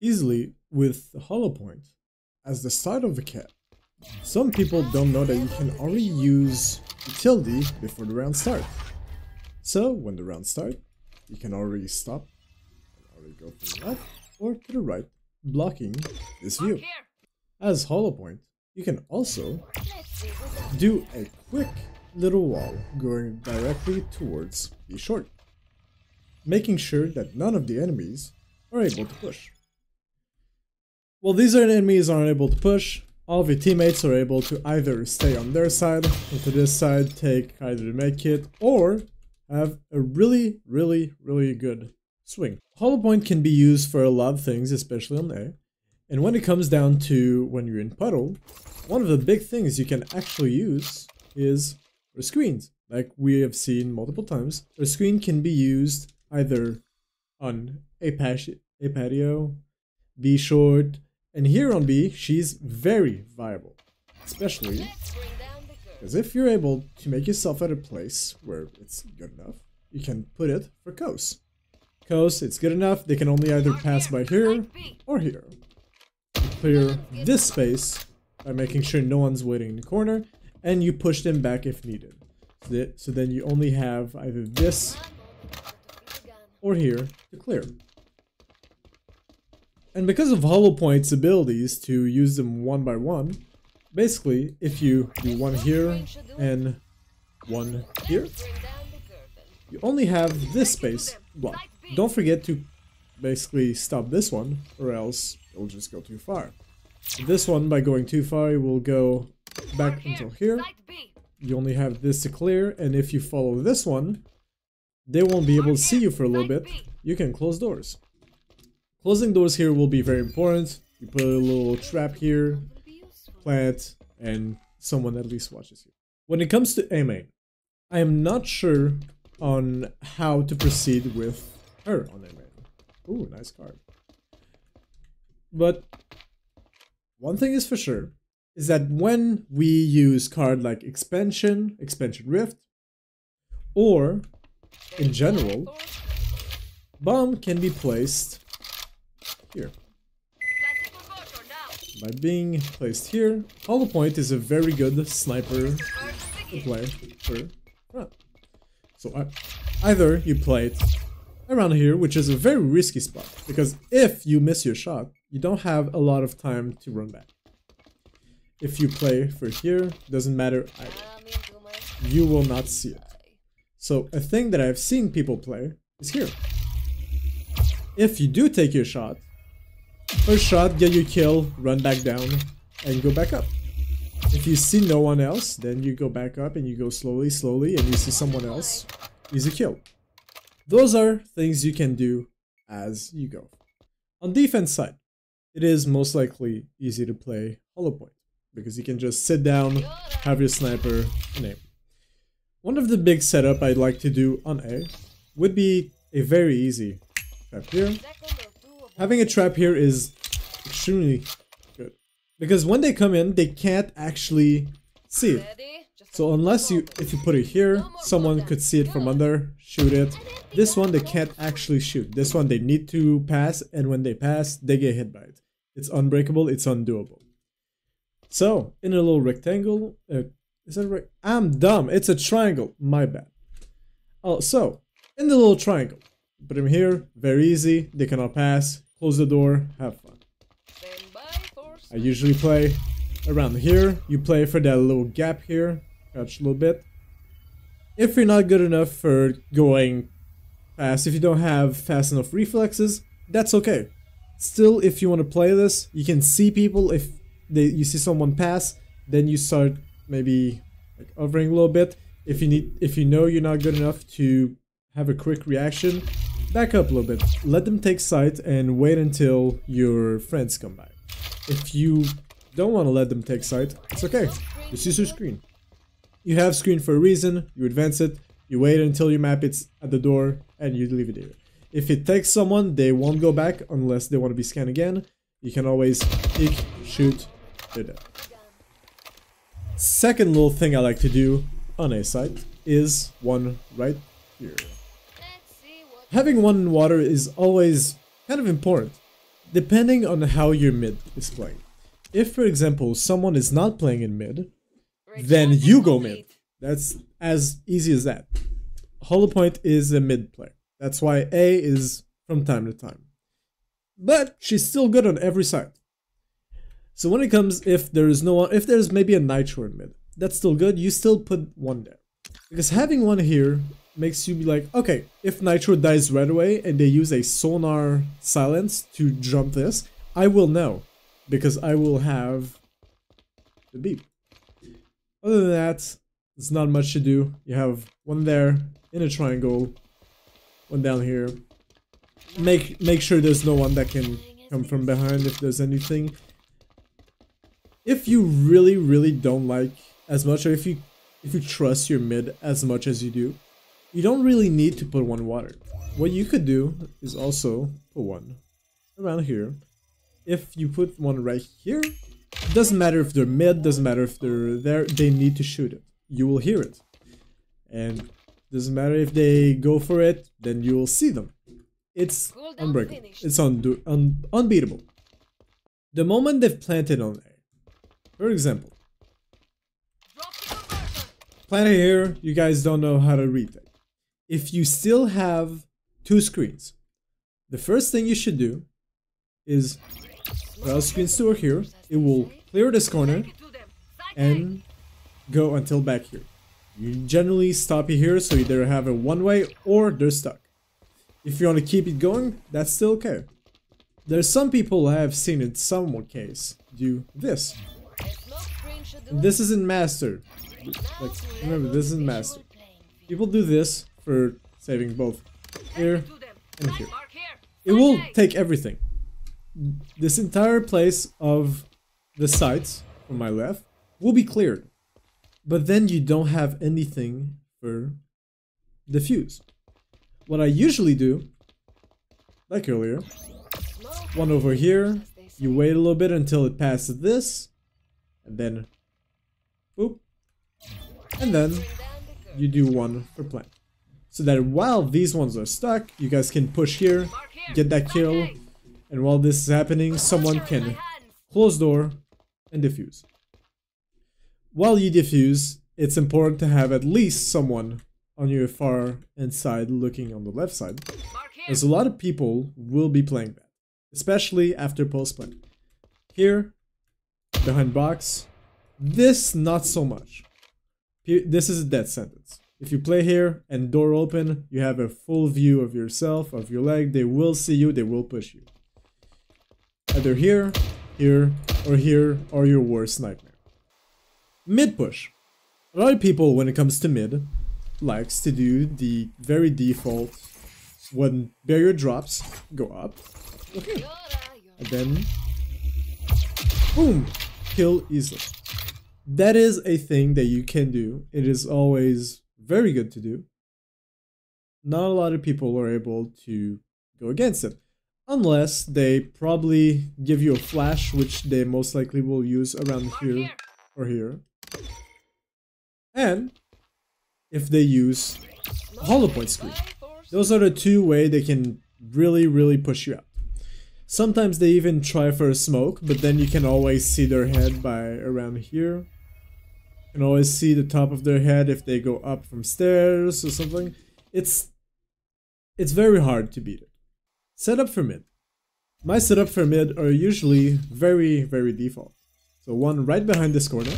easily with the hollow point as the start of the cap. Some people don't know that you can already use utility before the round starts. So when the round starts, you can already stop and already go to the left or to the right, blocking this view. As hollow point, you can also do a quick little wall going directly towards the short, making sure that none of the enemies are able to push. Well, these enemies aren't able to push. All of your teammates are able to either stay on their side, or to this side, take either the medkit, or have a really good swing. Hollow point can be used for a lot of things, especially on A. And when it comes down to when you're in puddle, one of the big things you can actually use is our screens. Like we have seen multiple times, our screen can be used either on A patio, B short, and here on B, she's very viable. Especially because if you're able to make yourself at a place where it's good enough, you can put it for coast. Coast, it's good enough, they can only either pass by here or here. Clear this space by making sure no one's waiting in the corner, and you push them back if needed. So then you only have either this or here to clear. And because of hollow point's abilities to use them one by one, basically if you do one here and one here, you only have this space blocked. Don't forget to basically stop this one, or else it'll just go too far. This one, by going too far, it will go back until here. You only have this to clear, and if you follow this one, they won't be able to see you for a little bit. You can close doors. Closing doors here will be very important. You put a little trap here, plant, and someone at least watches you. When it comes to A main, I am not sure on how to proceed with her on A main. Ooh, nice card. But one thing is for sure, is that when we use card like Expansion Rift, or in general, bomb can be placed here. By being placed here, hollow point is a very good sniper to play for front. So either you play it around here, which is a very risky spot, because if you miss your shot, you don't have a lot of time to run back. If you play for here, doesn't matter either. You will not see it. So a thing that I've seen people play is here. If you do take your shot, first shot, get your kill, run back down, and go back up. If you see no one else, then you go back up and you go slowly, and you see someone else, easy kill. Those are things you can do as you go. On defense side, it is most likely easy to play hollow point, because you can just sit down, have your sniper, and aim. One of the big setup I'd like to do on A would be a very easy trap here. Having a trap here is extremely good, because when they come in, they can't actually see it. So unless if you put it here, someone could see it from under, shoot it. This one they can't actually shoot. This one they need to pass, and when they pass, they get hit by it. It's unbreakable, it's undoable. So, in a little rectangle, is that right? I'm dumb, it's a triangle, my bad. Oh, so, in the little triangle, put them here, very easy, they cannot pass, close the door, have fun. I usually play around here, you play for that little gap here, crouch a little bit. If you're not good enough for going fast, if you don't have fast enough reflexes, that's okay. Still, if you want to play this, you can see people. If you see someone pass, then you start maybe like hovering a little bit. If you know you're not good enough to have a quick reaction, back up a little bit. Let them take sight and wait until your friends come by. If you don't want to let them take sight, it's okay. Just use your screen. You have screen for a reason. You advance it. You wait until your map is at the door, and you leave it there. If it takes someone, they won't go back unless they want to be scanned again. You can always peek, shoot, they're dead. Second little thing I like to do on A site is one right here. Having one in water is always kind of important, depending on how your mid is playing. If, for example, someone is not playing in mid, then you go mid. That's as easy as that. Hollow Point is a mid player. That's why A is from time to time. But she's still good on every side. So when it comes, if there's maybe a Nitro in mid, that's still good. You still put one there. Because having one here makes you be like, okay, if Nitro dies right away and they use a sonar silence to jump this, I will know. Because I will have the beep. Other than that, there's not much to do. You have one there in a triangle, one down here. Make sure there's no one that can come from behind if there's anything. If you really don't like as much, or if you trust your mid as much as you do, you don't really need to put one water. What you could do is also put one around here. If you put one right here, it doesn't matter if they're mid, doesn't matter if they're there, they need to shoot it. You will hear it. And doesn't matter if they go for it, then you will see them. It's unbreakable. It's unbeatable. The moment they've planted on A, for example, planted here, you guys don't know how to read that. If you still have two screens, the first thing you should do is put screens to here. It will clear this corner and go until back here. You generally stop it here, so either have a one-way or they're stuck. If you want to keep it going, that's still okay. There's some people I have seen in some case do this. And this isn't master. Like, remember, this isn't master. People do this for saving both here and here. It will take everything. This entire place of the sites on my left will be cleared. But then you don't have anything for the fuse. What I usually do, like earlier, one over here, you wait a little bit until it passes this, and then boop, and then you do one for plant. So that while these ones are stuck, you guys can push here, get that kill, and while this is happening, someone can close door and defuse. While you defuse, it's important to have at least someone on your far end side looking on the left side, as a lot of people will be playing that, especially after post play. Here, behind box, this not so much. This is a death sentence. If you play here and door open, you have a full view of yourself, of your leg. They will see you, they will push you. Either here, here, or your worst nightmare. Mid push. A lot of people, when it comes to mid, likes to do the very default, when barrier drops, go up, okay, and then boom, kill easily. That is a thing that you can do. It is always very good to do. Not a lot of people are able to go against it, unless they probably give you a flash, which they most likely will use around here or here. And if they use a hollow point screen. Those are the two ways they can really push you out. Sometimes they even try for a smoke, but then you can always see their head by around here. You can always see the top of their head if they go up from stairs or something. It's very hard to beat it. Setup for mid. My setup for mid are usually very default. So one right behind this corner.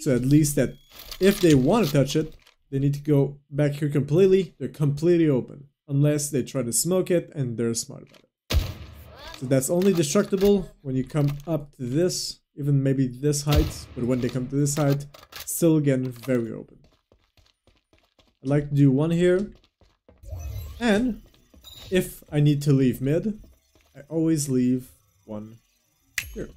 So at least that if they want to touch it, they need to go back here completely. They're completely open. Unless they try to smoke it and they're smart about it. So that's only destructible when you come up to this, even maybe this height. But when they come to this height, still again very open. I like to do one here. And if I need to leave mid, I always leave one here.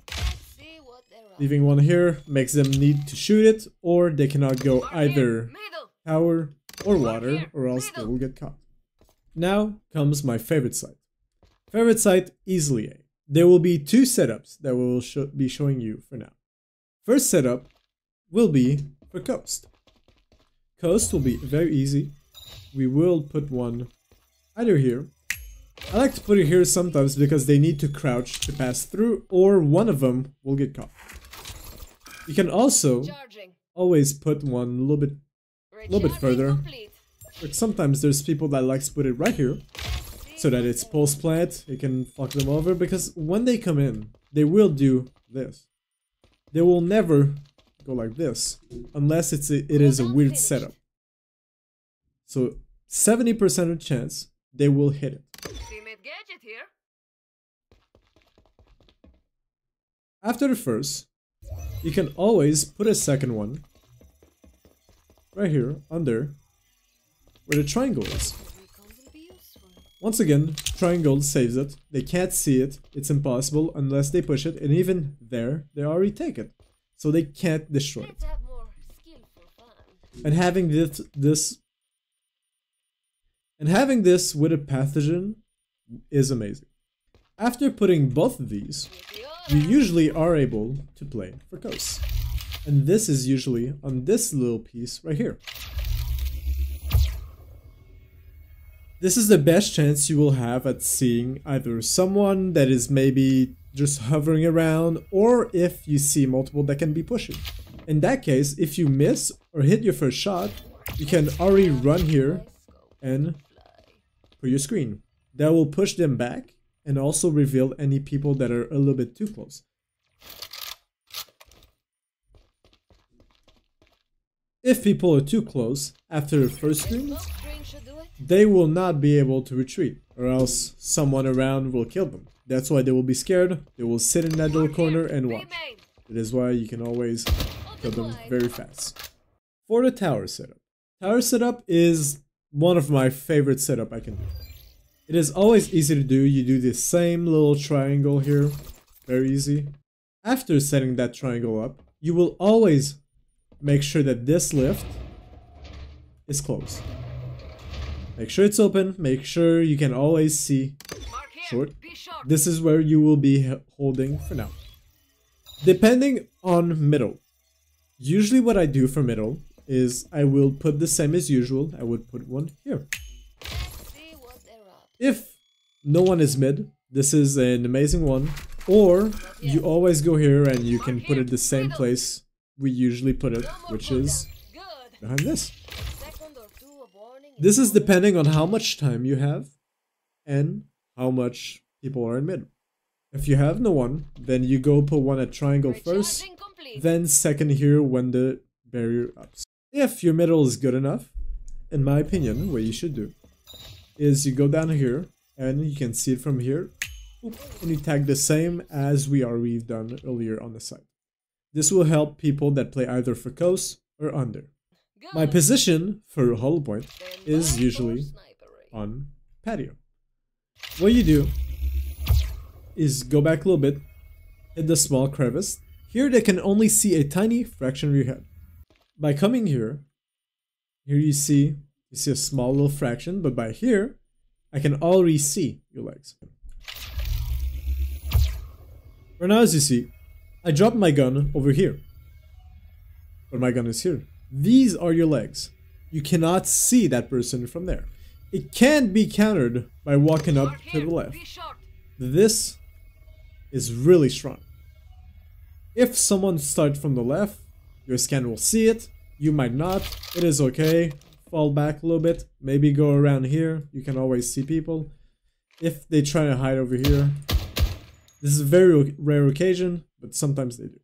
Leaving one here makes them need to shoot it, or they cannot go either tower or water, or else they will get caught. Now comes my favorite site. Favorite site, easily A. There will be two setups that we will be showing you for now. First setup will be for Coast. Coast will be very easy. We will put one either here I like to put it here sometimes because they need to crouch to pass through, or one of them will get caught. You can also always put one a little bit further. But sometimes there's people that like to put it right here, so that it's pulse plant. It can fuck them over, because when they come in, they will do this. They will never go like this unless it is a weird setup. So 70% of chance they will hit it. After the first, you can always put a second one right here under where the triangle is. Once again, triangle saves it. They can't see it. It's impossible unless they push it, and even there, they already take it. So they can't destroy it. And having this with a pathogen is amazing. After putting both of these, you usually are able to play for Coast. And this is usually on this little piece right here. This is the best chance you will have at seeing either someone that is maybe just hovering around, or if you see multiple that can be pushing. In that case, if you miss or hit your first shot, you can already run here and put your screen. That will push them back and also reveal any people that are a little bit too close. If people are too close after the first screen, they will not be able to retreat, or else someone around will kill them. That's why they will be scared. They will sit in that little corner and watch. That is why you can always kill them very fast. For the tower setup. Tower setup is one of my favorite setup I can do. It is always easy to do. You do the same little triangle here. Very easy. After setting that triangle up, you will always make sure that this lift is closed. Make sure it's open. Make sure you can always see short. This is where you will be holding for now. Depending on middle. Usually what I do for middle is I will put the same as usual. I would put one here. If no one is mid, this is an amazing one. Or you always go here and you can put it the same place we usually put it, which is behind this. This is depending on how much time you have and how much people are in mid. If you have no one, then you go put one at triangle first, then second here when the barrier ups. If your middle is good enough, in my opinion, what you should do is you go down here and you can see it from here, and you tag the same as we've done earlier on the side. This will help people that play either for coast or under. My position for hollow point is usually on patio. What you do is go back a little bit, hit the small crevice. Here they can only see a tiny fraction of your head. By coming here you see a small little fraction, but by here I can already see your legs. For now, as you see, I dropped my gun over here, but my gun is here. These are your legs. You cannot see that person from there. It can be countered by walking up to the left. This is really strong. If someone starts from the left, your scan will see it. You might not. It is okay. Fall back a little bit. Maybe go around here. You can always see people. If they try to hide over here, this is a very rare occasion, but sometimes they do.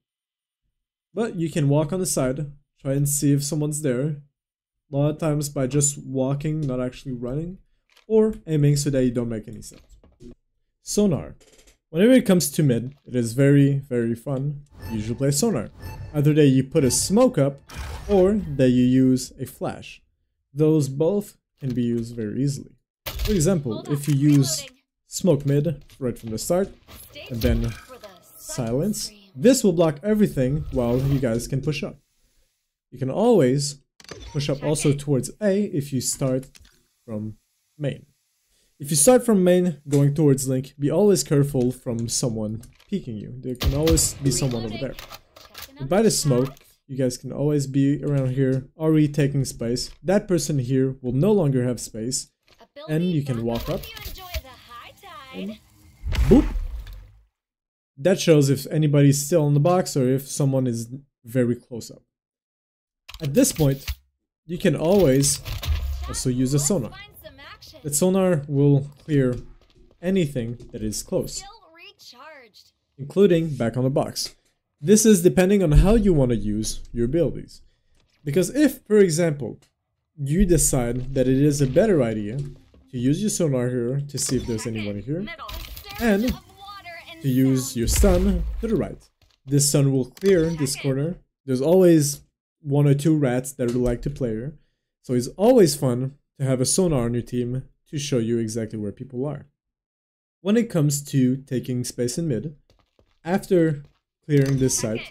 But you can walk on the side. Try and see if someone's there. A lot of times by just walking, not actually running, or aiming so that you don't make any sense. Sonar. Whenever it comes to mid, it is very, very fun. You usually play sonar. Either that you put a smoke up, or that you use a flash. Those both can be used very easily. For example, if you use smoke mid right from the start, and then silence, this will block everything while you guys can push up. You can always push up also towards A if you start from main. If you start from main going towards link, be always careful from someone peeking you. There can always be someone over there. But by the smoke, you guys can always be around here, already taking space. That person here will no longer have space, and you can walk up Side. Boop. That shows if anybody's still in the box or if someone is very close up. At this point, you can always also use a sonar. Find some action. The sonar will clear anything that is close, Skill recharged. including back on the box. This is depending on how you want to use your abilities. Because if, for example, you decide that it is a better idea to use your sonar here to see if there's anyone here, Middle. and Surge of water and to use sound. your stun to the right. This stun will clear this corner. There's always one or two rats that would like to play here, so it's always fun to have a sonar on your team to show you exactly where people are. When it comes to taking space in mid, after clearing this side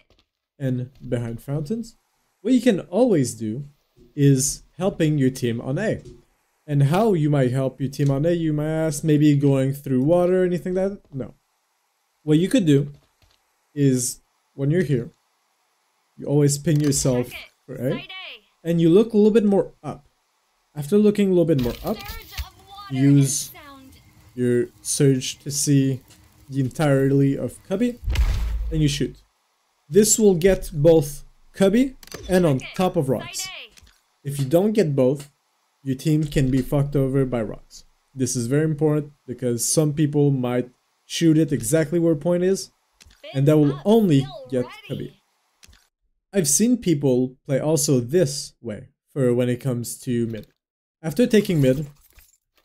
and behind fountains, what you can always do is helping your team on A. And how you might help your team on A, you might ask, maybe going through water or anything like that? No. What you could do is, when you're here, you always ping yourself for A, Side A. and you look a little bit more up. After looking a little bit more up, Surge of water use and sound. your surge to see the entirety of Cubby, and you shoot. This will get both Cubby and on top of rocks. Side A. If you don't get both, your team can be fucked over by rocks. This is very important because some people might shoot it exactly where point is, and that will Up, only skill get ready. Cubby. I've seen people play also this way for when it comes to mid. After taking mid,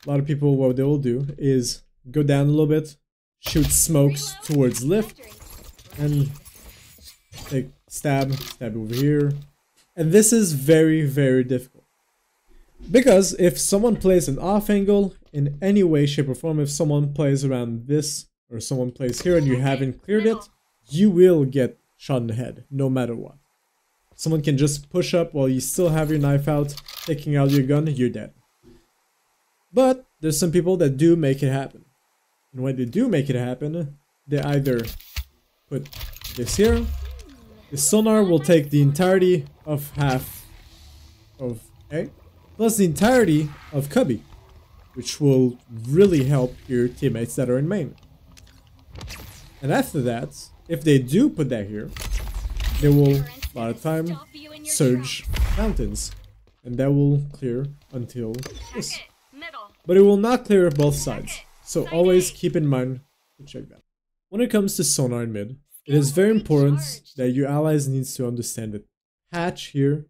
a lot of people, what they will do is go down a little bit, shoot smokes Reload. towards lift, Hydrate. and take stab over here. And this is very, very difficult. Because if someone plays an off angle in any way, shape or form, if someone plays around this or someone plays here and you haven't cleared it, you will get shot in the head, no matter what. Someone can just push up while you still have your knife out, taking out your gun, you're dead. But there's some people that do make it happen. And when they do make it happen, they either put this here. The sonar will take the entirety of half of A, plus the entirety of Cubby, which will really help your teammates that are in main. And after that, if they do put that here, they will, a lot of time, Stop you in your surge mountains, and that will clear until this. tracks. Middle. But it will not clear both sides, so always keep in mind to check that. When it comes to sonar in mid, it is very important that your allies needs to understand that hatch here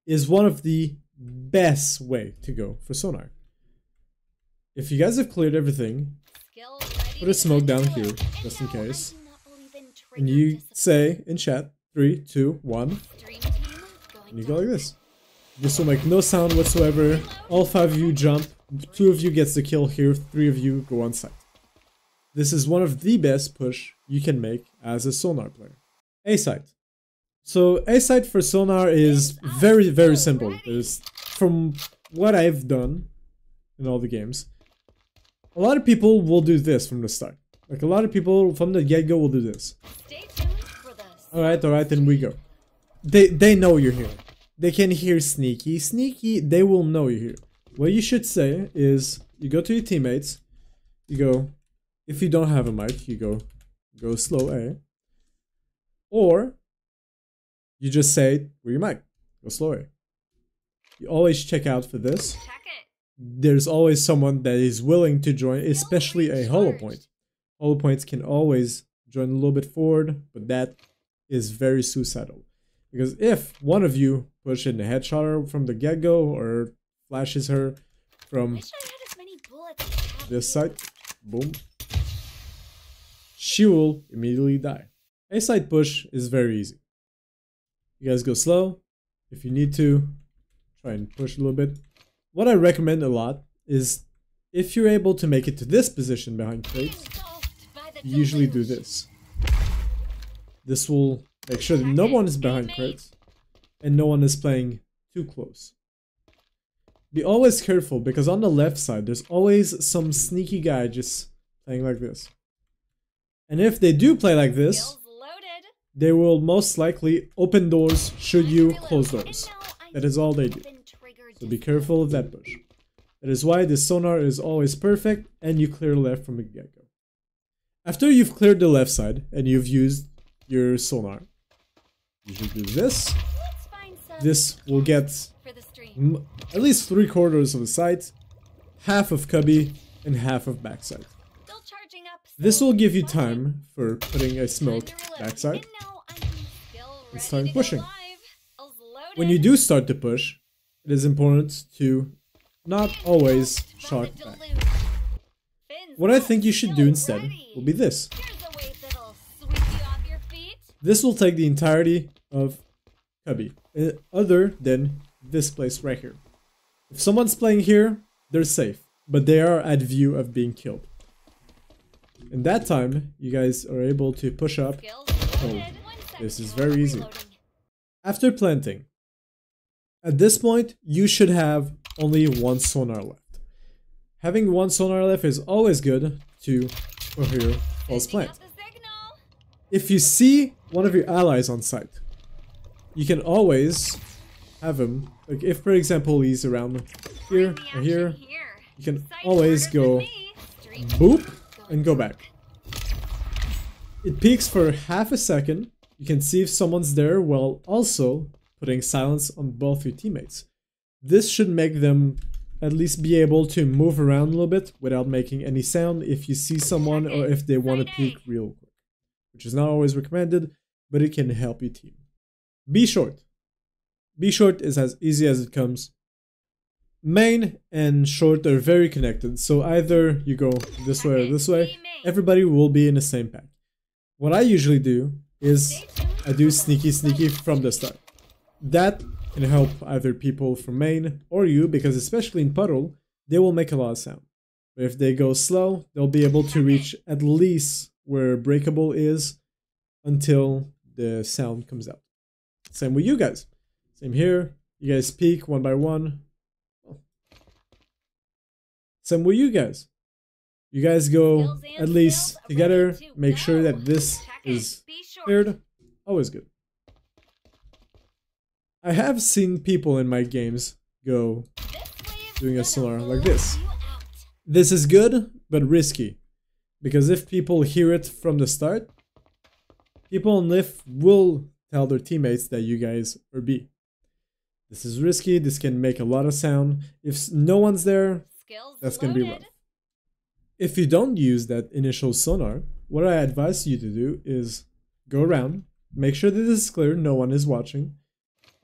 is one of the best way to go for sonar. If you guys have cleared everything, Skill ready put a smoke to down kill. here, And just in no, case. I do not believe in and trigger you discipline. say in chat 3, 2, 1, Dream team going and you go down. like this. This will make no sound whatsoever. All 5 of you jump, 2 of you gets the kill here, 3 of you go on site. This is one of the best push you can make as a sonar player. A site. So A site for sonar is very, very simple. There's, from what I've done in all the games, a lot of people will do this from the start. Like a lot of people from the get-go will do this. Stay tuned for this. Alright, then we go. They know you're here. They can hear sneaky. Sneaky, they will know you're here. What you should say is, you go to your teammates, you go, if you don't have a mic, you go slow A. Or, you just say, where your mic? Go slow A. You always check out for this. Check it. There's always someone that is willing to join, especially a hollow point. Hollow points can always join a little bit forward, but that is very suicidal. Because if one of you push in the headshot her from the get-go or flashes her from Wish I had as many bullets as I have this you. side, boom, she will immediately die. A side push is very easy. You guys go slow. If you need to, try and push a little bit. What I recommend a lot is if you're able to make it to this position behind crates, Engulfed by the you usually do deluge. this. This will make sure that no one is behind crates and no one is playing too close. Be always careful because on the left side there's always some sneaky guy just playing like this. And if they do play like this, Skills loaded. they will most likely open doors should you Reload. close And doors. no, I That is all they do. been triggered So be careful of that push. That is why the sonar is always perfect and you clear left from the get-go. After you've cleared the left side and you've used your sonar, you should do this. Let's find some This will get for the stream. at least 3/4 of the site, half of cubby, and half of backside. Still charging up. This so will give you fun. time for putting a smoke Time to reload. backside. And now I'm still And ready start to go pushing. live. All's loaded. When you do start to push, it is important to not always From the shot back. deluge. Finn's What I not think you should still do instead ready. will be this. Here's a wave that'll sweep you off your feet. This will take the entirety of cubby, other than this place right here. If someone's playing here, they're safe, but they are at view of being killed. In that time, you guys are able to push up. Skills Oh, loaded. 1 this second is till very easy. reloading. After planting, at this point, you should have only one sonar left. Having one sonar left is always good to here false Picking plant. up the signal. If you see one of your allies on site, you can always have him, like if for example he's around here Bring the or action here, here. you can Sight always harder than go me. Stream boop and go back. It peaks for half a second. You can see if someone's there while also putting silence on both your teammates. This should make them at least be able to move around a little bit without making any sound if you see someone or if they want to peek real quick, which is not always recommended, but it can help your team. Be short. Be short is as easy as it comes. Main and short are very connected, so either you go this way or this way, everybody will be in the same pack. What I usually do is I do sneaky from the start. That can help either people from main or you, because especially in puddle, they will make a lot of sound. But if they go slow, they'll be able to reach at least where breakable is until the sound comes out. Same with you guys. Same here. You guys peek one by one. Same with you guys. You guys go at least together. Make sure that this is cleared. Always good. I have seen people in my games go doing a sonar like this. This is good, but risky. Because if people hear it from the start, people on Lift will tell their teammates that you guys are B. This is risky, this can make a lot of sound. If no one's there, that's gonna be rough. If you don't use that initial sonar, what I advise you to do is go around, make sure that this is clear, no one is watching,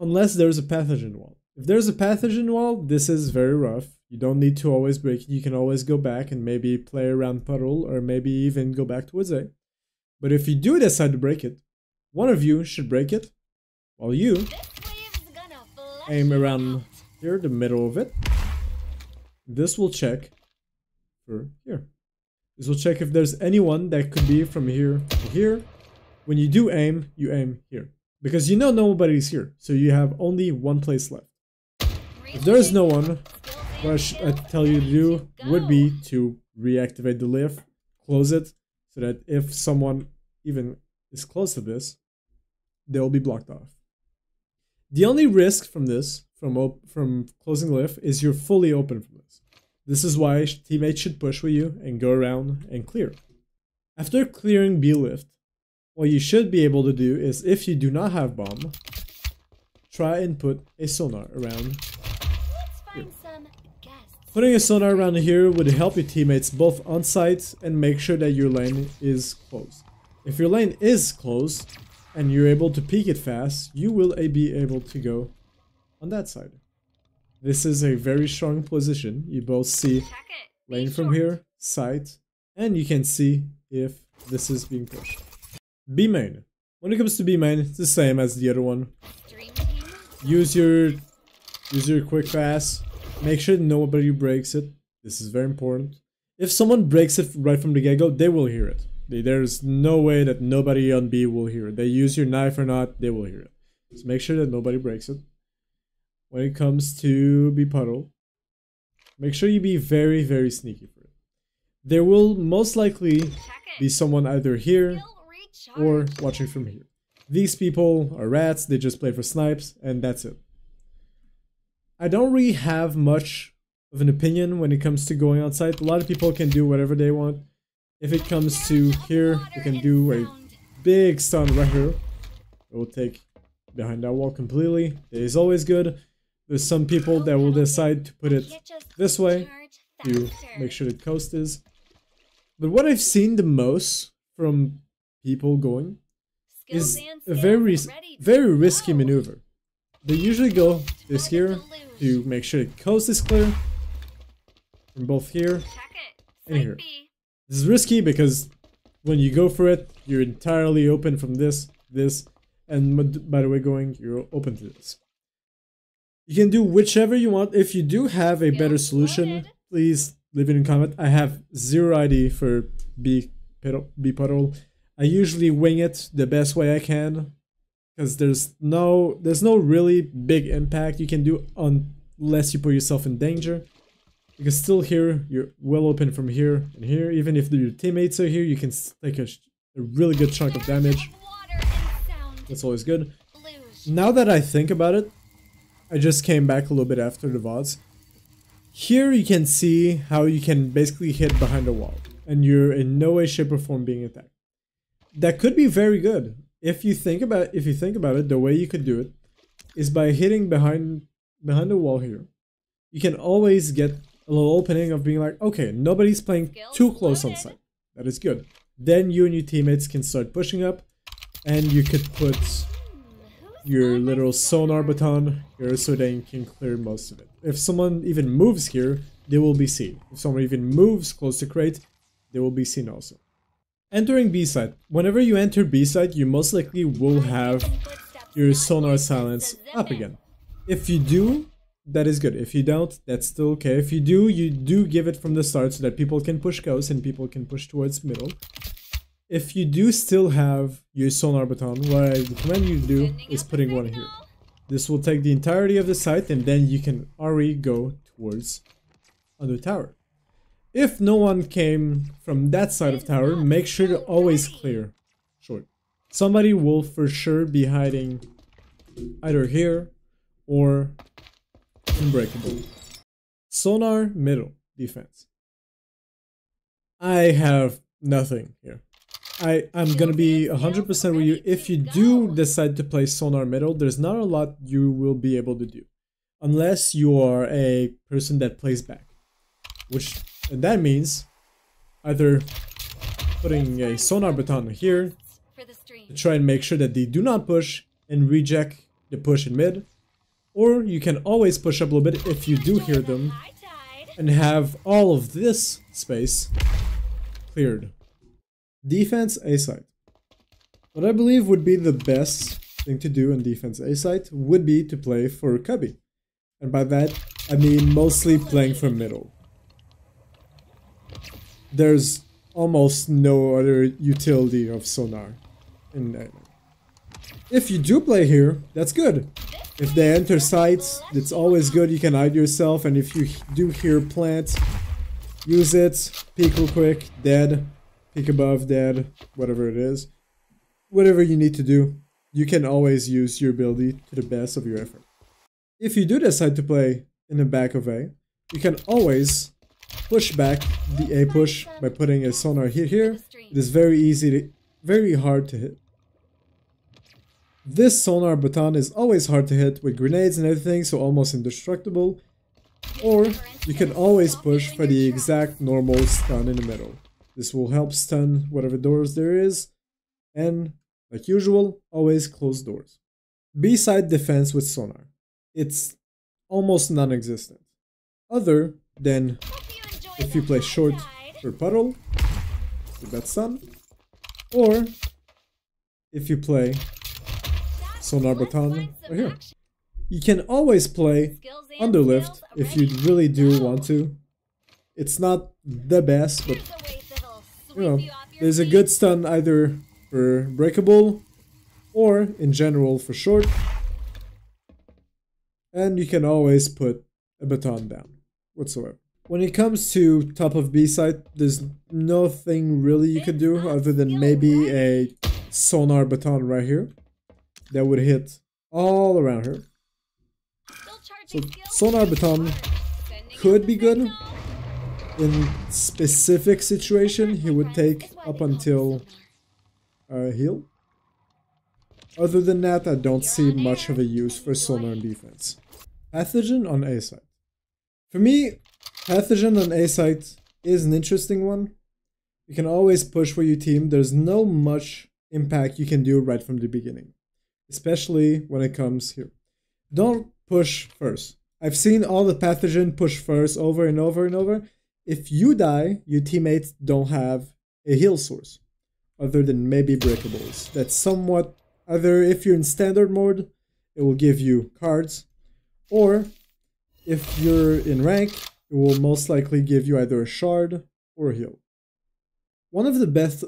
unless there's a pathogen wall. If there's a pathogen wall, this is very rough. You don't need to always break it, you can always go back and maybe play around puddle or maybe even go back towards A. But if you do decide to break it, one of you should break it, while you aim around here, the middle of it. This will check for here. This will check if there's anyone that could be from here to here. When you do aim, you aim here. Because you know nobody's here, so you have only one place left. If there is no one, what I tell you to do would be to reactivate the lift, close it, so that if someone even is close to this, they'll be blocked off. The only risk from this, from closing lift, is you're fully open from this. This is why teammates should push with you and go around and clear. After clearing B lift, what you should be able to do is, if you do not have bomb, try and put a sonar around here. Putting a sonar around here would help your teammates both on site and make sure that your lane is closed. If your lane is closed and you're able to peek it fast, you will be able to go on that side. This is a very strong position. You both see lane from here, site, and you can see if this is being pushed. B main. When it comes to B main, it's the same as the other one. Use your quick fast. Make sure nobody breaks it. This is very important. If someone breaks it right from the get-go, they will hear it. There's no way that nobody on B will hear it. They use your knife or not, they will hear it. So make sure that nobody breaks it. When it comes to B puddle, make sure you be very, very sneaky for it. There will most likely be someone either here or watching from here. These people are rats, they just play for snipes, and that's it. I don't really have much of an opinion when it comes to going outside. A lot of people can do whatever they want. If it comes to here, you can do a big stun right here. It will take behind that wall completely. It is always good. There's some people that will decide to put it this way to make sure the coast is. But what I've seen the most from people going is a very risky maneuver. They usually go this here to make sure the coast is clear from both here and here. This is risky because when you go for it, you're entirely open from this, and by the way going, you're open to this. You can do whichever you want. If you do have a better solution, please leave it in comment. I have zero idea for B puddle. I usually wing it the best way I can because there's no really big impact you can do unless you put yourself in danger. Because still here, you're well open from here and here. Even if your teammates are here, you can take a really good chunk of damage. That's always good. Now that I think about it, I just came back a little bit after the VODs. Here you can see how you can basically hit behind a wall. And you're in no way, shape, or form being attacked. That could be very good. If you think about it, the way you could do it is by hitting behind the wall here. You can always get a little opening of being like, okay, nobody's playing too close on site. That is good. Then you and your teammates can start pushing up, and you could put your little sonar baton here so they can clear most of it. If someone even moves here, they will be seen. If someone even moves close to crate, they will be seen also. Entering B site. Whenever you enter B site, you most likely will have your sonar silence up again. If you do, that is good. If you don't, that's still okay. If you do, you do give it from the start so that people can push coast and people can push towards middle. If you do still have your sonar baton, what I recommend you do is putting one here. This will take the entirety of the site and then you can already go towards under tower. If no one came from that side of tower, make sure to always clear short. Somebody will for sure be hiding either here or unbreakable. Sonar middle defense. I have nothing here. I'm gonna be 100% with you. If you do decide to play sonar middle, there's not a lot you will be able to do. Unless you are a person that plays back. And that means either putting a sonar baton here to try and make sure that they do not push and reject the push in mid. Or you can always push up a little bit if you do hear them and have all of this space cleared. Defense A site. What I believe would be the best thing to do in defense A site would be to play for Cubby. And by that, I mean mostly playing for middle. There's almost no other utility of sonar in that. If you do play here, that's good. If they enter sites, it's always good. You can hide yourself, and if you do hear plant, use it, peek real quick, dead, peek above, dead, whatever it is. Whatever you need to do, you can always use your ability to the best of your effort. If you do decide to play in the back of A, you can always push back the A push by putting a sonar here. It is very hard to hit. This sonar baton is always hard to hit with grenades and everything, so almost indestructible. Or you can always push for the exact normal stun in the middle. This will help stun whatever doors there is, and like usual, always close doors. B-side defense with sonar. It's almost non-existent. Other than if you play short for puddle, with that stun, or if you play sonar baton right here. You can always play underlift if you really do want to. It's not the best, but you know, there's a good stun either for breakable or in general for short. And you can always put a baton down whatsoever. When it comes to top of B site, there's nothing really you could do other than maybe a sonar baton right here that would hit all around her. So sonar baton could be good. In specific situation, he would take up until heal. Other than that, I don't see much of a use for Sonar defense. Pathogen on A site. For me, Pathogen on A site is an interesting one. You can always push for your team. There's no much impact you can do right from the beginning, especially when it comes here. Don't push first. I've seen all the Pathogen push first over and over and over. If you die, your teammates don't have a heal source, other than maybe breakables. That's somewhat, either if you're in standard mode, it will give you cards, or if you're in rank, it will most likely give you either a shard or a heal. One of the best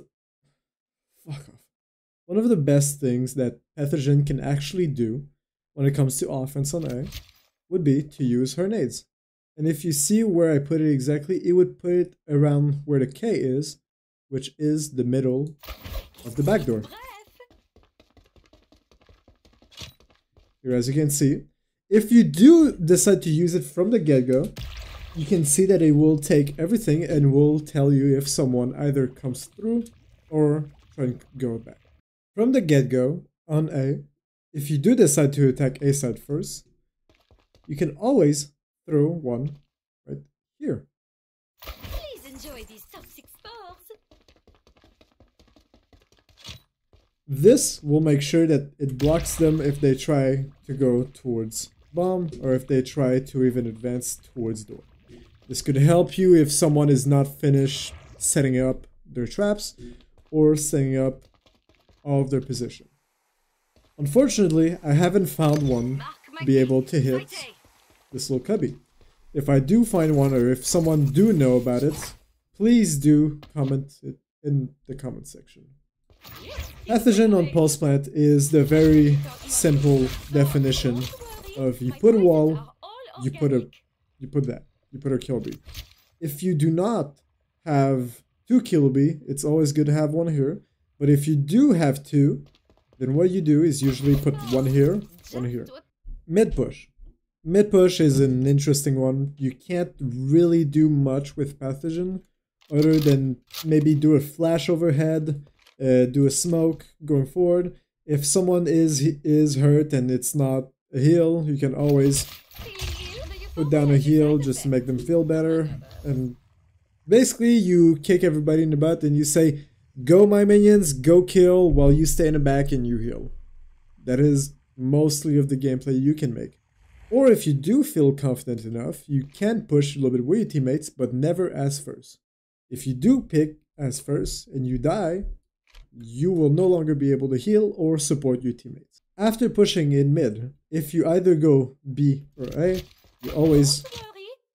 things that Pathogen can actually do when it comes to offense on A would be to use her nades. And if you see where I put it exactly, it would put it around where the K is, which is the middle of the back door. Here, as you can see, if you do decide to use it from the get-go, you can see that it will take everything and will tell you if someone either comes through or try and go back. From the get-go on A, if you do decide to attack A side first, you can always throw one right here. Please enjoy these toxic spores. This will make sure that it blocks them if they try to go towards bomb or if they try to even advance towards door. This could help you if someone is not finished setting up their traps or setting up all of their position. Unfortunately, I haven't found one to be able to hit this little cubby. If I do find one, or if someone do know about it, please do comment it in the comment section. Pathogen on Pulse Plant is the very simple definition of you put a wall, you put a kill bee. If you do not have two kill bee, it's always good to have one here. But if you do have two, then what you do is usually put one here, one here. Mid push. Mid push is an interesting one. You can't really do much with Pathogen other than maybe do a flash overhead, do a smoke going forward. If someone is hurt and it's not a heal, you can always put down a heal just to make them feel better. And basically you kick everybody in the butt and you say, "Go my minions, go kill," while you stay in the back and you heal. That is mostly of the gameplay you can make. Or if you do feel confident enough, you can push a little bit with your teammates, but never as first. If you do pick as first and you die, you will no longer be able to heal or support your teammates. After pushing in mid, if you either go B or A, you always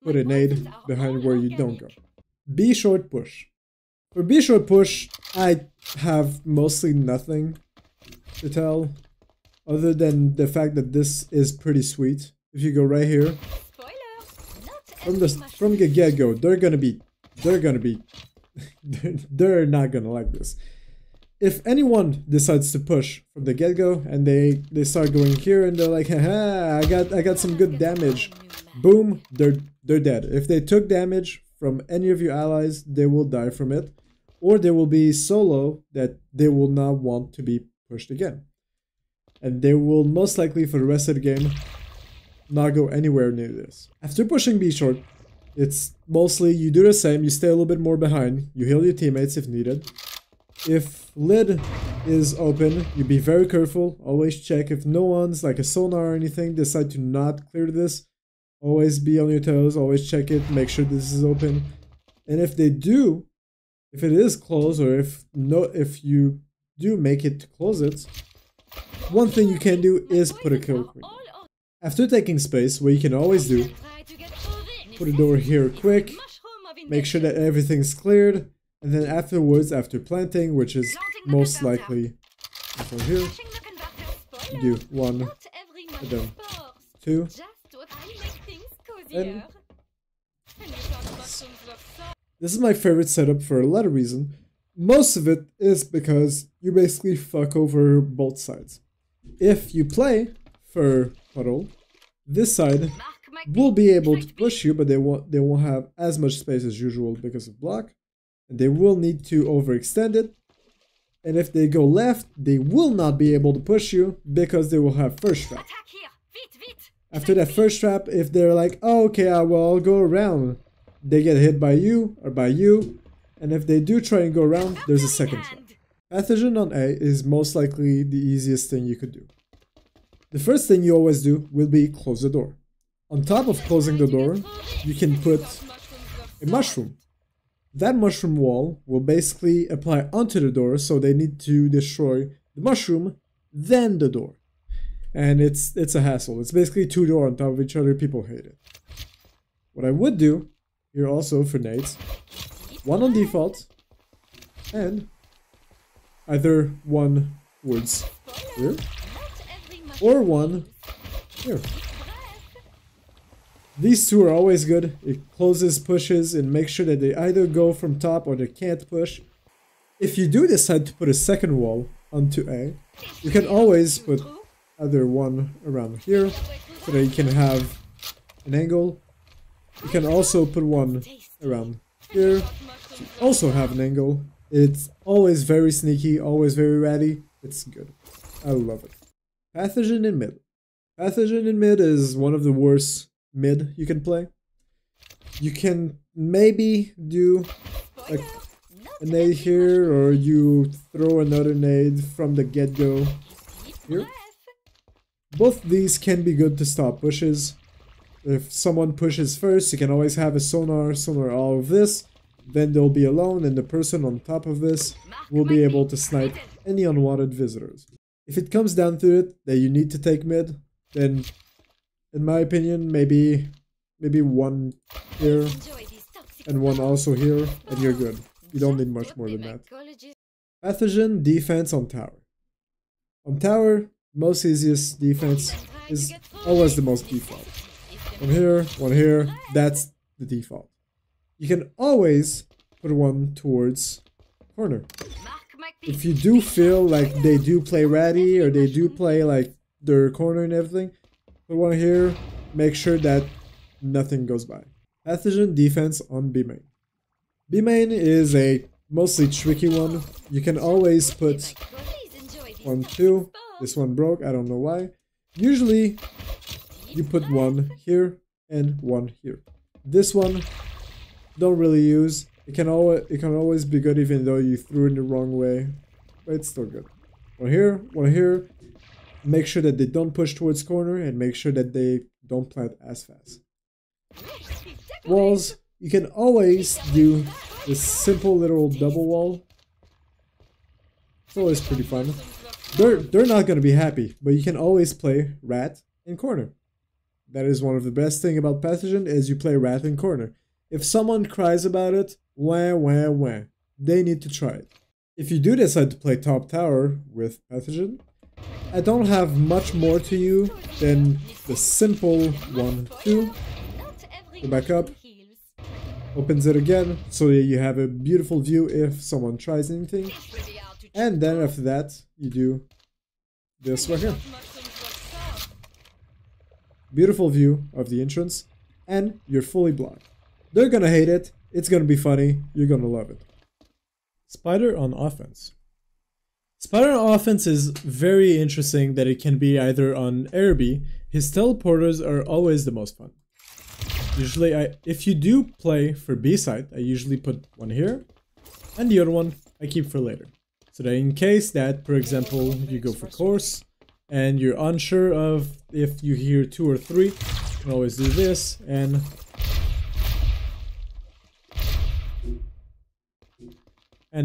put a nade behind where you don't go. B short push. For B short push, I have mostly nothing to tell, other than the fact that this is pretty sweet. If you go right here, from the get-go, they're not gonna like this. If anyone decides to push from the get-go and they start going here and they're like, haha, I got some good damage, boom, they're dead. If they took damage from any of your allies, they will die from it, or they will be so low that they will not want to be pushed again, and they will most likely for the rest of the game not go anywhere near this. After pushing B short, it's mostly you do the same, you stay a little bit more behind, you heal your teammates if needed. If lid is open, you be very careful, always check. If no one's like a sonar or anything decide to not clear this, always be on your toes, always check it, make sure this is open. And if they do, if it is closed, or if you do make it to close it, one thing you can do is put a kill queen. After taking space, what you can always do, put a door here quick, make sure that everything's cleared, and then afterwards, after planting, which is most likely from here, you do one, and then two, and this is my favorite setup for a lot of reasons. Most of it is because you basically fuck over both sides. If you play for Puddle, this side will be able to push you, but they won't have as much space as usual because of block. And they will need to overextend it. And if they go left, they will not be able to push you because they will have first trap. After that first trap, if they're like, oh, okay, well, I'll go around, they get hit by you or by you. And if they do try and go around, there's a second trap. Pathogen on A is most likely the easiest thing you could do. The first thing you always do will be close the door. On top of closing the door, you can put a mushroom. That mushroom wall will basically apply onto the door, so they need to destroy the mushroom, then the door. And it's a hassle. It's basically two doors on top of each other. People hate it. What I would do here also for nades, one on default, and either one towards here, or one here. These two are always good. It closes pushes and makes sure that they either go from top or they can't push. If you do decide to put a second wall onto A, you can always put either one around here so that you can have an angle. You can also put one around here to also have an angle. It's always very sneaky, always very ratty. It's good. I love it. Pathogen in mid. Pathogen in mid is one of the worst mid you can play. You can maybe do like a nade here, or you throw another nade from the get-go here. Both these can be good to stop pushes. If someone pushes first, you can always have a sonar all of this. Then they'll be alone, and the person on top of this will be able to snipe any unwanted visitors. If it comes down to it that you need to take mid, then in my opinion, maybe one here and one also here, and you're good. You don't need much more than that. Pathogen defense on tower. On tower, most easiest defense is always the most default. One here, that's the default. You can always put one towards corner. If you do feel like they do play ratty or they do play like their corner and everything, put one here, make sure that nothing goes by. Pathogen defense on B main. B main is a mostly tricky one. You can always put 1, 2. This one broke, I don't know why. Usually, you put one here and one here. This one, don't really use. It can always be good even though you threw it the wrong way, but it's still good. One here. Make sure that they don't push towards corner and make sure that they don't plant as fast. Walls, you can always do this simple little double wall. It's always pretty fun. They're not gonna be happy, but you can always play rat in corner. That is one of the best thing about Pathogen is you play rat in corner. If someone cries about it, wah, they need to try it. If you do decide to play top tower with Pathogen, I don't have much more to you than the simple 1, 2. Go back up. Opens it again so that you have a beautiful view if someone tries anything. And then after that, you do this right here. Beautiful view of the entrance, and you're fully blocked. They're gonna hate it, it's gonna be funny, you're gonna love it. Spider on offense. Spider on offense is very interesting that it can be either on A or B. His teleporters are always the most fun. Usually, if you do play for B side, I usually put one here, and the other one I keep for later. So that in case that, for example, you go for course, and you're unsure of if you hear 2 or 3, you can always do this, and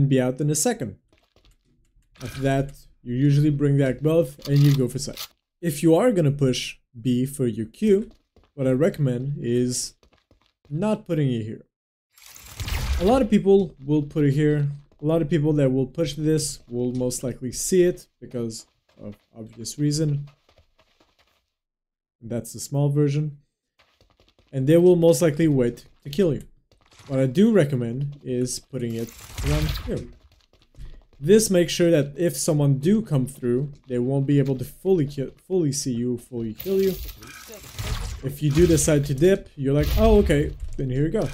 be out in a second. After that, you usually bring back both, and you go for side. If you are gonna push B for your Q, what I recommend is not putting it here. A lot of people will put it here. A lot of people that will push this will most likely see it because of obvious reason. That's the small version. And they will most likely wait to kill you. What I do recommend is putting it around here. This makes sure that if someone do come through, they won't be able to fully see you, fully kill you. If you do decide to dip, you're like, oh, okay, then here you go.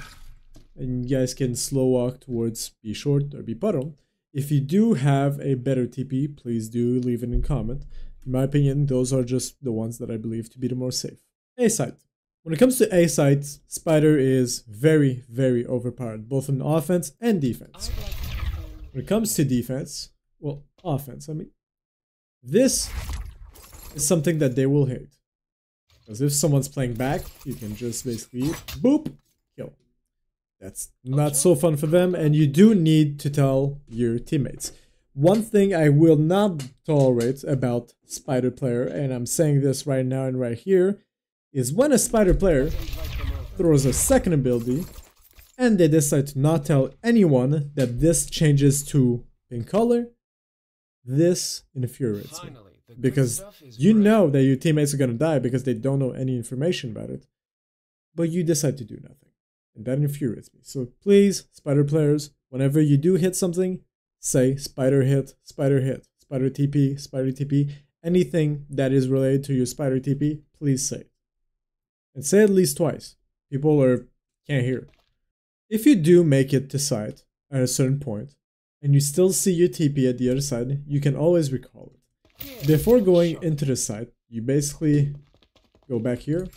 And you guys can slow walk towards B short or B bottom. If you do have a better TP, please do leave it in comment. In my opinion, those are just the ones that I believe to be the more safe. A site. When it comes to A sites, Spider is very, very overpowered, both in offense and defense. When it comes to defense, well, offense, I mean, this is something that they will hate. Because if someone's playing back, you can just basically, boop, kill. That's not so fun for them, and you do need to tell your teammates. One thing I will not tolerate about Spider player, and I'm saying this right now and right here, is when a Spider player throws a second ability and they decide to not tell anyone that this changes to pink color, this infuriates me. Because you know that your teammates are gonna die because they don't know any information about it, but you decide to do nothing. And that infuriates me. So please, Spider players, whenever you do hit something, say Spider hit, Spider hit, Spider TP, anything that is related to your Spider TP, please say it. And say at least twice. People can't hear. If you do make it to site at a certain point, and you still see your TP at the other side, you can always recall it. Before going into the site, you basically go back here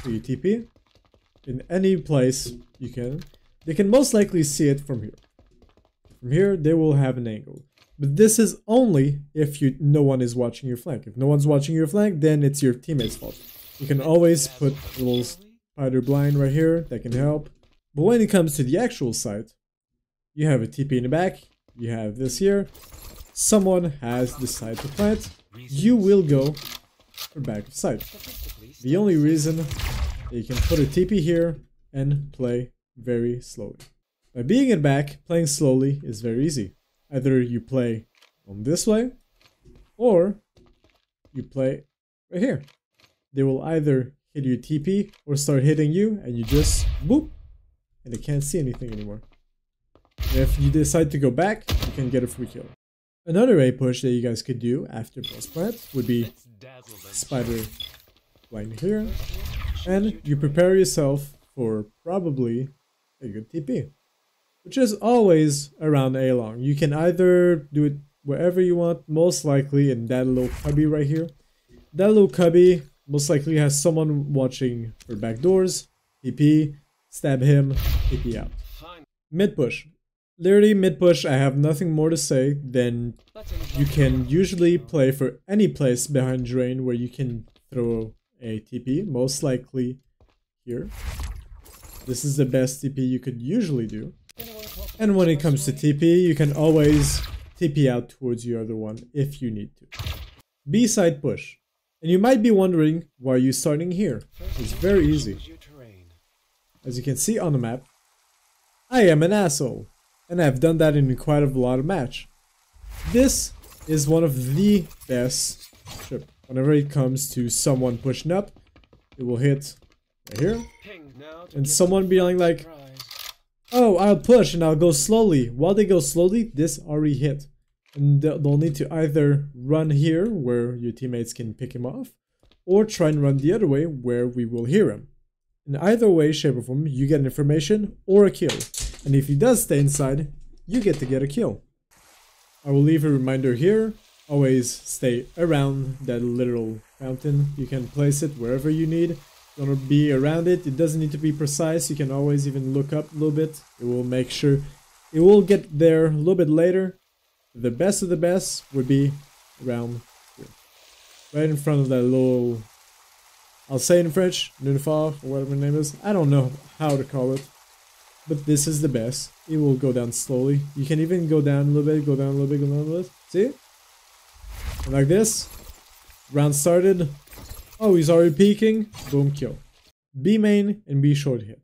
to your TP. In any place you can. They can most likely see it from here. From here, they will have an angle. But this is only if no one is watching your flank. If no one's watching your flank, then it's your teammate's fault. You can always put a little spider blind right here that can help. But when it comes to the actual site, you have a TP in the back, you have this here, someone has decided to plant, you will go for back of site. The only reason that you can put a TP here and play very slowly. By being in back, playing slowly is very easy. Either you play on this way, or you play right here. They will either hit your TP or start hitting you, and you just boop, and they can't see anything anymore. And if you decide to go back, you can get a free kill. Another A push that you guys could do after post plant would be Spider blind here, and you prepare yourself for probably a good TP, which is always around A long. You can either do it wherever you want, most likely in that little cubby right here. That little cubby most likely has someone watching for back doors, TP, stab him, TP out. Mid push. Literally mid push, I have nothing more to say than you can usually play for any place behind drain where you can throw a TP, most likely here. This is the best TP you could usually do. And when it comes to TP, you can always TP out towards your other one if you need to. B side push. And you might be wondering, why are you starting here? It's very easy. As you can see on the map, I am an asshole. And I've done that in quite a lot of match. This is one of the best trip. Whenever it comes to someone pushing up, it will hit right here. And someone being like, oh, I'll push and I'll go slowly. While they go slowly, this already hit. And they'll need to either run here, where your teammates can pick him off, or try and run the other way, where we will hear him. In either way, shape, or form, you get information or a kill. And if he does stay inside, you get to get a kill. I will leave a reminder here. Always stay around that literal fountain. You can place it wherever you need. Gonna be around it. It doesn't need to be precise. You can always even look up a little bit. It will make sure it will get there a little bit later. The best of the best would be around here. Right in front of that little, I'll say it in French, Nunfa, or whatever the name is. I don't know how to call it. But this is the best. It will go down slowly. You can even go down a little bit, go down a little bit, go down a little bit. See? And like this. Round started. Oh, he's already peeking. Boom, kill. B main and B short hit.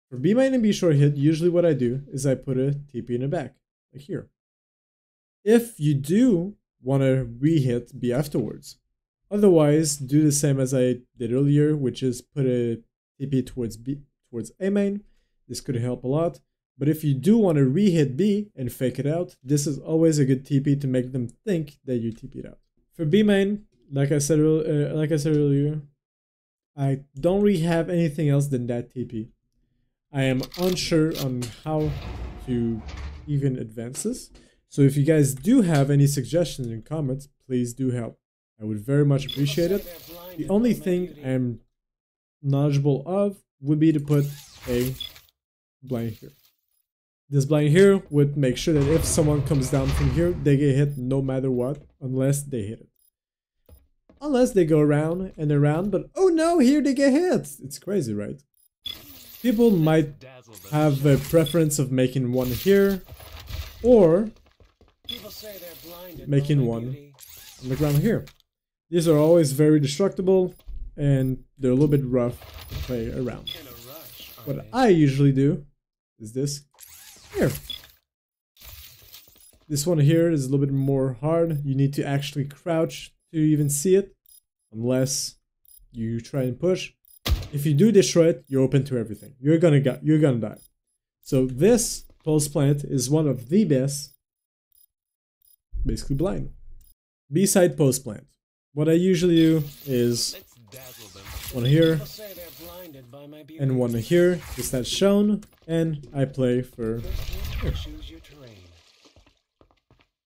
For B main and B short hit, usually what I do is I put a TP in the back. Like here. If you do want to re-hit B afterwards. Otherwise, do the same as I did earlier, which is put a TP towards A main. This could help a lot. But if you do want to re-hit B and fake it out, this is always a good TP to make them think that you TP'd out. For B main, like I said earlier, I don't really have anything else than that TP. I am unsure on how to even advance this. So if you guys do have any suggestions in comments, please do help. I would very much appreciate it. The only thing I'm knowledgeable of would be to put a blind here. This blind here would make sure that if someone comes down from here, they get hit no matter what, unless they hit it. Unless they go around and around, but oh no, here they get hit! It's crazy, right? People might have a preference of making one here, or making one on the ground here. These are always very destructible, and they're a little bit rough to play around. What I usually do is this here. This one here is a little bit more hard. You need to actually crouch to even see it, unless you try and push. If you do destroy it, you're open to everything. You're gonna die. So this pulse plant is one of the best, basically blind. B-side post plant. What I usually do is one here and one here, just that's shown, and I play for here.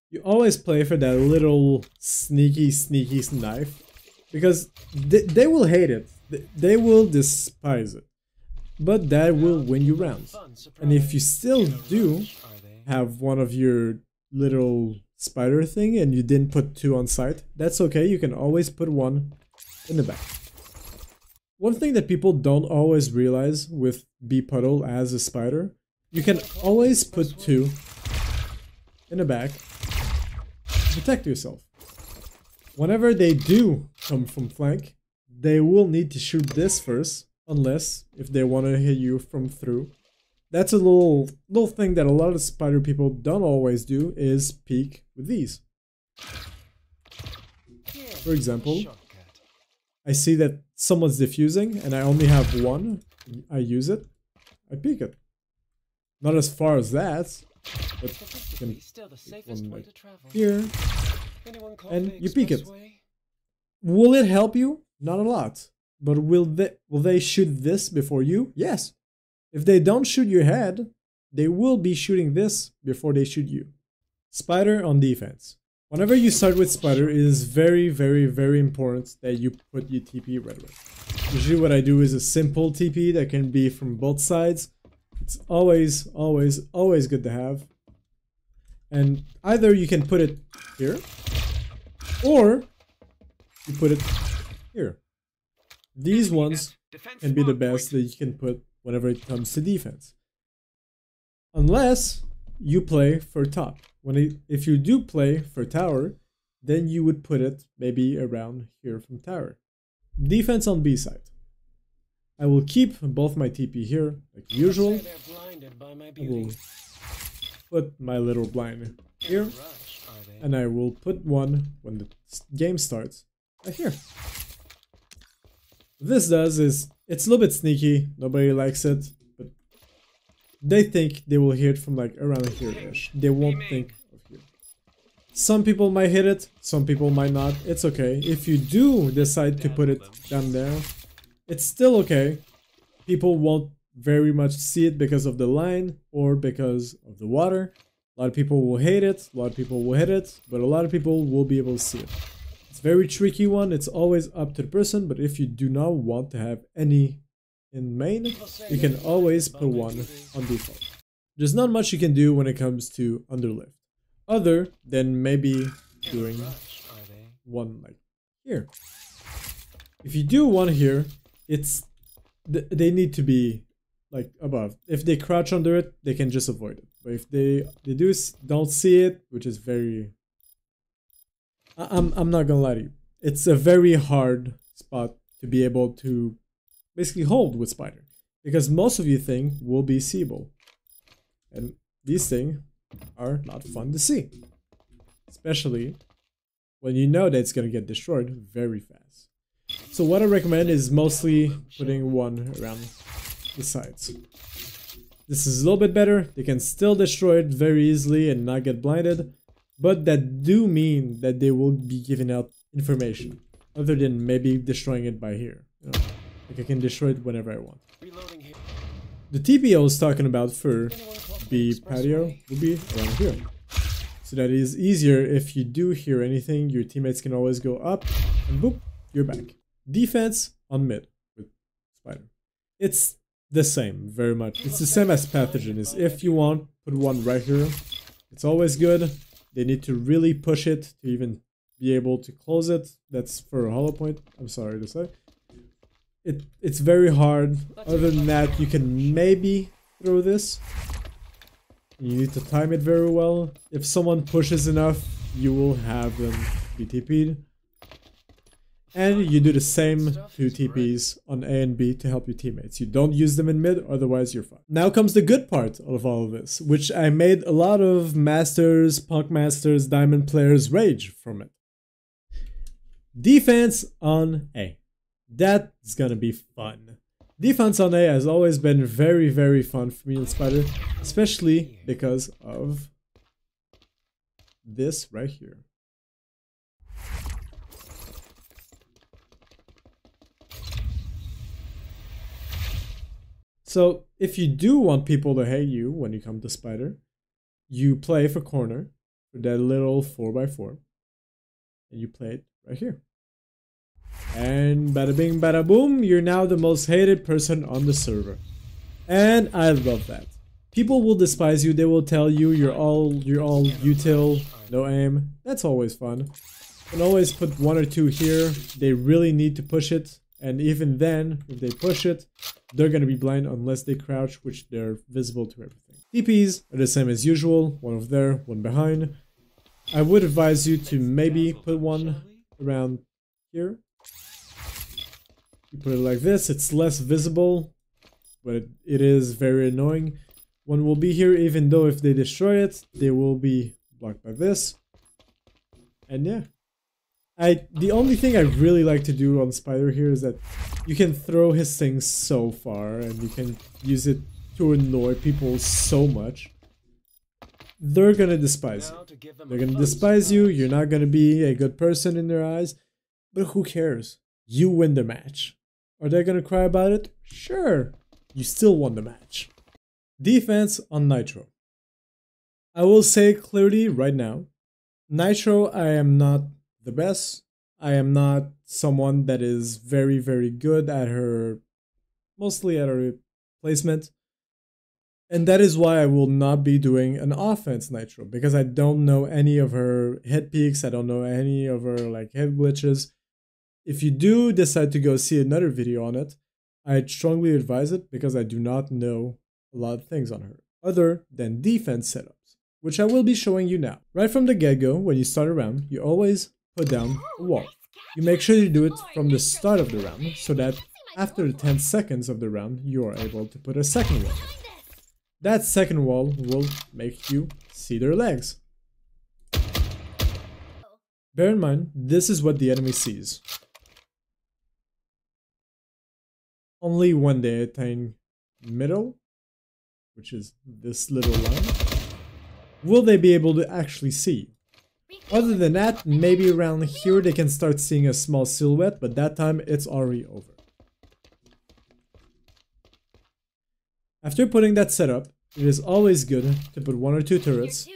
You always play for that little sneaky knife, because they will hate it, they will despise it, but that will win you rounds. And if you still do have one of your little spider thing and you didn't put two on site, that's okay, you can always put one in the back. One thing that people don't always realize with Bee Puddle as a spider, you can always put two in the back to protect yourself. Whenever they do come from flank, they will need to shoot this first, unless if they want to hit you from through. That's a little thing that a lot of spider people don't always do, is peek with these. For example, I see that someone's diffusing and I only have one, I use it, I peek it. Not as far as that, but you can take one like here, and you peek it. Will it help you? Not a lot. But will they shoot this before you? Yes. If they don't shoot your head, they will be shooting this before they shoot you. Spider on defense. Whenever you start with spider, it is very, very, very important that you put your TP right away. Usually what I do is a simple TP that can be from both sides. It's always, always, always good to have. And either you can put it here, or you put it here. These ones can be the best that you can put whenever it comes to defense. Unless you play for top. If you do play for tower, then you would put it maybe around here from tower. Defense on B side. I will keep both my TP here, like usual. I will put my little blind here, and I will put one when the game starts right here. What this does is, it's a little bit sneaky, nobody likes it, but they think they will hear it from like around here-ish. They won't think of here. Some people might hit it, some people might not, it's okay. If you do decide to put it down there, it's still okay. People won't very much see it because of the line or because of the water. A lot of people will hate it, a lot of people will hit it, but a lot of people will be able to see it. It's a very tricky one, it's always up to the person, but if you do not want to have any in main, you can always put one on default. There's not much you can do when it comes to underlift, other than maybe doing one like here. If you do one here, they need to be like above. If they crouch under it, they can just avoid it. But if they don't see it, which is very, I'm not gonna lie to you, it's a very hard spot to be able to basically hold with spider, because most of your thing will be seeable, and these things are not fun to see, especially when you know that it's gonna get destroyed very fast. So what I recommend is mostly putting one around the sides. This is a little bit better. They can still destroy it very easily and not get blinded, but that do mean that they will be giving out information other than maybe destroying it by here. You know? Like I can destroy it whenever I want. The TP I was talking about for the patio will be around here. So that it is easier if you do hear anything, your teammates can always go up and boop, you're back. Defense on mid with Spider. It's the same, very much. It's the same as Pathogen. Is if you want, put one right here. It's always good. They need to really push it to even be able to close it. That's for a hollow point, I'm sorry to say. It's very hard. Other than that, you can maybe throw this. You need to time it very well. If someone pushes enough, you will have them be TP'd. And you do the same two TPs on A and B to help your teammates. You don't use them in mid, otherwise you're fucked. Now comes the good part of all of this, which I made a lot of Masters, Punk Masters, Diamond players rage from it. Defense on A. That is gonna be fun. Defense on A has always been very, very fun for me in Spider, especially because of this right here. So if you do want people to hate you when you come to Spider, you play for corner for that little 4x4, and you play it right here. And bada bing bada boom, you're now the most hated person on the server. And I love that. People will despise you, they will tell you you're all util, no aim. That's always fun. You can always put one or two here. They really need to push it. And even then, if they push it, they're gonna be blind unless they crouch, which they're visible to everything. TPs are the same as usual, one over there, one behind. I would advise you to maybe put one around here. You put it like this, it's less visible, but it is very annoying. One will be here, even though if they destroy it, they will be blocked by this. And yeah. The only thing I really like to do on Spider here is that you can throw his things so far and you can use it to annoy people so much. They're gonna despise you. They're gonna despise you, you're not gonna be a good person in their eyes, but who cares? You win the match. Are they gonna cry about it? Sure, you still won the match. Defense on Nitro. I will say clearly right now, Nitro I am not the best. I am not someone that is very, very good at her, mostly at her placement. And that is why I will not be doing an offense Nitro, because I don't know any of her head peaks, I don't know any of her like head glitches. If you do decide to go see another video on it, I'd strongly advise it because I do not know a lot of things on her, other than defense setups, which I will be showing you now. Right from the get-go, when you start a round, you always put down a wall. You make sure you do it from the start of the round, so that after the 10 seconds of the round, you are able to put a second wall. That second wall will make you see their legs. Bear in mind, this is what the enemy sees. Only when they attain middle, which is this little line, will they be able to actually see. Other than that, maybe around here they can start seeing a small silhouette, but that time it's already over. After putting that setup, it is always good to put one or two turrets.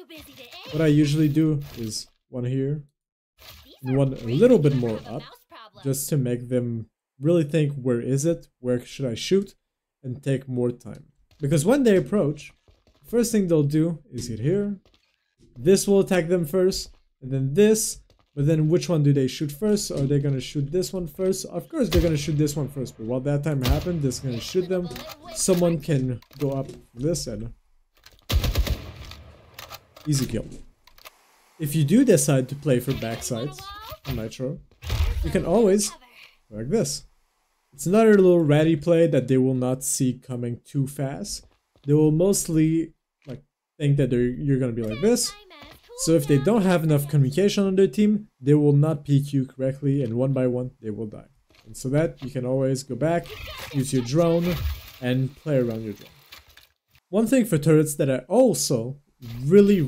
What I usually do is one here, and one a little bit more up, just to make them really think, where is it, where should I shoot, and take more time. Because when they approach, the first thing they'll do is hit here. This will attack them first, and then this, but then which one do they shoot first? Are they gonna shoot this one first? Of course they're gonna shoot this one first, but while that time happens, this is gonna shoot them. Someone can go up this and easy kill. If you do decide to play for backsides on Nitro, you can always go like this. It's another little ratty play that they will not see coming too fast. They will mostly like think that you're gonna be like this. So if they don't have enough communication on their team, they will not peek you correctly, and one by one they will die. And so that you can always go back, use your drone, and play around your drone. One thing for turrets that I also really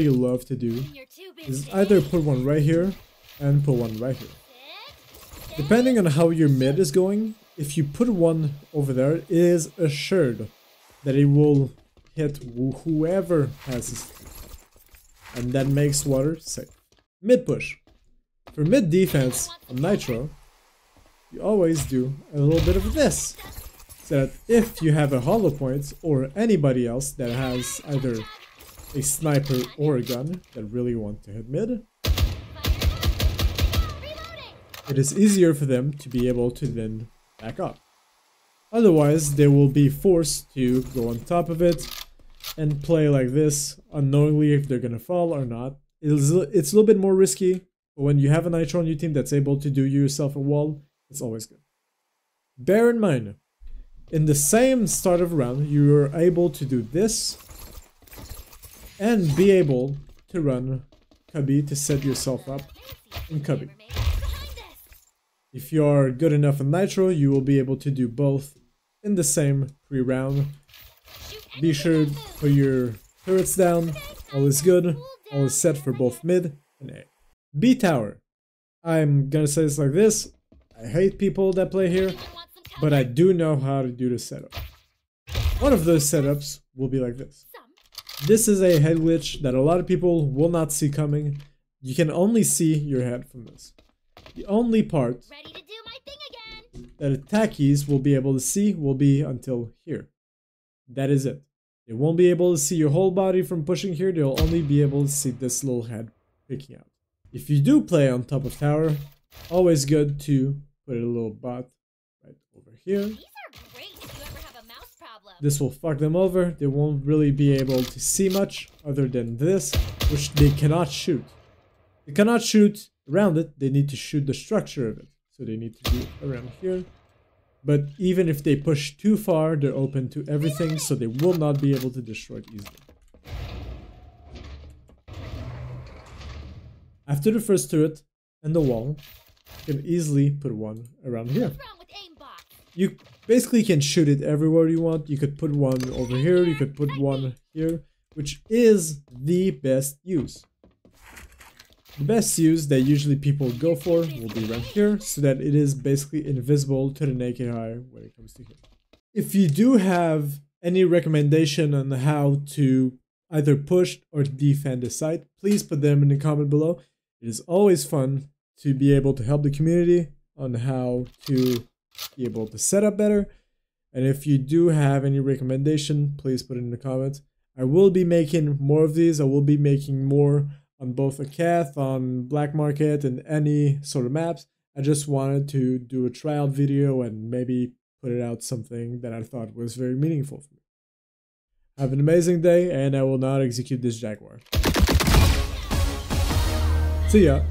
love to do is either put one right here and put one right here. Depending on how your mid is going, if you put one over there, it is assured that it will hit whoever passes, and that makes water safe. Mid push. For mid defense on Nitro, you always do a little bit of this, so that if you have a hollow point or anybody else that has either a sniper or a gun that really want to hit mid, it is easier for them to be able to then back up. Otherwise, they will be forced to go on top of it and play like this, unknowingly if they're gonna fall or not. It's a little bit more risky, but when you have a Nitro on your team that's able to do yourself a wall, it's always good. Bear in mind, in the same start of round, you are able to do this and be able to run Cubby to set yourself up in Cubby. If you are good enough in Nitro, you will be able to do both in the same pre-round. Be sure to put your turrets down, all is good, all is set for both mid and A. B tower. I'm gonna say this like this, I hate people that play here, but I do know how to do the setup. One of those setups will be like this. This is a head glitch that a lot of people will not see coming. You can only see your head from this. The only part that attackies will be able to see will be until here. That is it. They won't be able to see your whole body from pushing here, they'll only be able to see this little head picking out. If you do play on top of tower, always good to put a little bot right over here. These are great if you ever have a mouse problem. This will fuck them over, they won't really be able to see much other than this, which they cannot shoot. They cannot shoot around it, they need to shoot the structure of it. So they need to do it around here. But even if they push too far, they're open to everything, so they will not be able to destroy it easily. After the first turret and the wall, you can easily put one around here. You basically can shoot it everywhere you want. You could put one over here, you could put one here, which is the best use. The best use that usually people go for will be right here, so that it is basically invisible to the naked eye when it comes to here. If you do have any recommendation on how to either push or defend the site, please put them in the comment below. It is always fun to be able to help the community on how to be able to set up better. And if you do have any recommendation, please put it in the comments. I will be making more of these. I will be making more on both Akath, on Black Market, and any sort of maps. I just wanted to do a tryout video and maybe put it out something that I thought was very meaningful for me. Have an amazing day, and I will not execute this Jaguar. See ya!